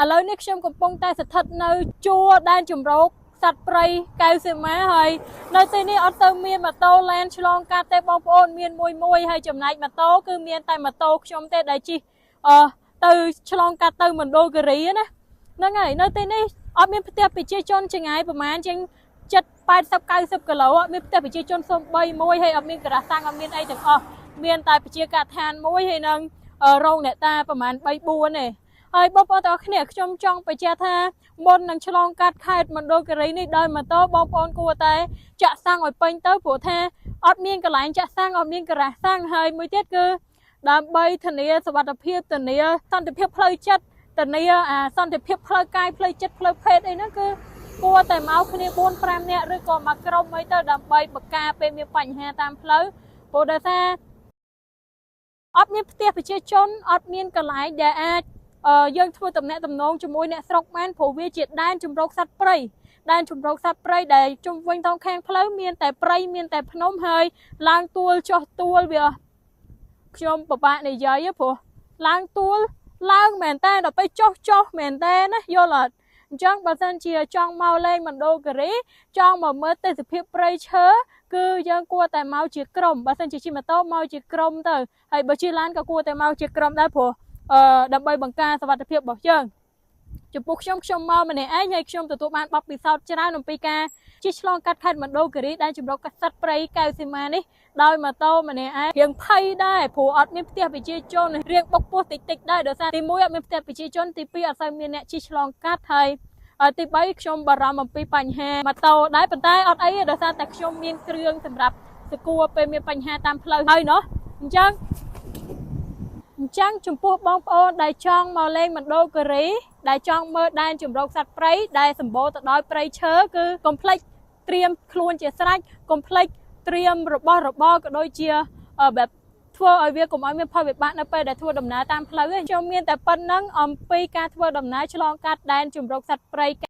ឥឡូវនេះខ្ញុំកំពុងតែស្ថិតនៅជួរដែនជម្រកសត្វព្រៃកែវសីមាហើយនៅទីនេះអត់ទៅមានម៉ូតូឡែនឆ្លងកាត់ទេបងប្អូនមានមួយហើយចំណែកម៉ូតូគឺមានតែម៉ូតូខ្ញុំទេដែលជិះទៅឆ្លងកាត់ទៅមណ្ឌលគិរីណាហ្នឹងហើយនៅទីនេះអត់មានផ្ទះប្រជាជនចង្ងាយប្រហែលជាង70-80-90 គីឡូអត់មានផ្ទះប្រជាជនសូម្បីមួយហើយអត់មានការ៉ាសាំងអត់មានអីទាំងអស់មានតែប្រជាកាដ្ឋានមួយហើយនឹងរោងអ្នកតាប្រហែល3-4ទេហើយបងប្អូនទាំងអស់គ្នាខ្ញុំចង់បញ្ជាក់ថាមុននឹងឆ្លងកាត់ខេត្តមណ្ឌលគិរីនេះដោយម៉ូតូបងប្អូនគួរតែចាក់សាំងឲ្យពេញទៅព្រោះថាអត់មានកន្លែងចាក់សាំងអត់មានការ៉ាសាំងហើយមួយទៀតគឺដើម្បីធានាសុវត្ថិភាពធានាសន្តិភាពផ្លូវចិត្តធានាសន្តិភាពផ្លូវកាយផ្លូវចិត្តផ្លូវភេទអីហ្នឹងគឺគួរតែមកគ្នា4-5 នាក់ឬក៏មកក្រុមអីទៅដើម្បីបង្ការពេលមានបញ្ហាតាមផ្លូវព្រោះដោយសារអត់មានផ្ទះប្រជាជនអត់មានកន្លែងដែលអាចយើងធ្វើតំណែងតំណងជាមួយអ្នកស្រុកបានព្រោះវាជាដែនជម្រកសត្វព្រៃដែនជម្រកសត្វព្រៃដែលជុំវិញតងខាងផ្លូវមានតែព្រៃមានតែភ្នំហើយឡើងទួលចុះទួលវាខ្ញុំពិបាកនិយាយព្រោះឡើងទួលឡើងមែនតើដល់ពេលចុះមែនតើណាយល់អត់អញ្ចឹងបើសិនជាចង់មកលេងមណ្ឌលគិរីចង់មកមើលទេសភាពព្រៃឈើគឺយើងគួរតែមកជាក្រុមបើសិនជាជិះម៉ូតូមកជាក្រុមទៅហើយបើជិះឡានក៏គួរតែមកជាក្រុមដែរព្រោះដើម្បីបង្ការសុវត្ថិភាពរបស់យើងចំពោះខ្ញុំមកម្នាក់ឯងហើយខ្ញុំទទួលបានបទពិសោធន៍ច្រើនអំពីការជិះឆ្លងកាត់ខេត្តមណ្ឌលគិរីដែលជម្រកសត្វព្រៃកែវសីមានេះដោយម៉ូតូម្នាក់ឯងរៀងភ័យដែរព្រោះអត់មានផ្ទះប្រជាជនរៀងបុកពោះតិចដែរដោយសារទី1អត់មានផ្ទះប្រជាជនទី2អត់សូវមានអ្នកជិះឆ្លងកាត់ហើយទី3ខ្ញុំបារម្ភអំពីបញ្ហាម៉ូតូដែរប៉ុន្តែអត់អីទេដោយសារតែខ្ញុំមានគ្រឿងសម្រាប់សគួរពេលមានបញ្ហាតាមផ្លូវហើយណោះអញ្ចឹងចំពោះបងប្អូនដែលចង់មកលេងមណ្ឌលគិរីដែលចង់មើលដែនជម្រកសត្វព្រៃដែលសម្បូរទៅដោយព្រៃឈើគឺកុំភ្លេចត្រៀមខ្លួនជាស្រេចកុំភ្លេចត្រៀមរបស់របរក៏ដូចជាបែបធ្វើឲ្យវាកុំឲ្យមានផលវិបាកនៅពេលដែលធ្វើដំណើរតាមផ្លូវខ្ញុំមានតែប៉ុណ្្នឹងអំពីការធ្វើដំណើរឆ្លងកាត់ដែនជម្រកសត្វព្រៃ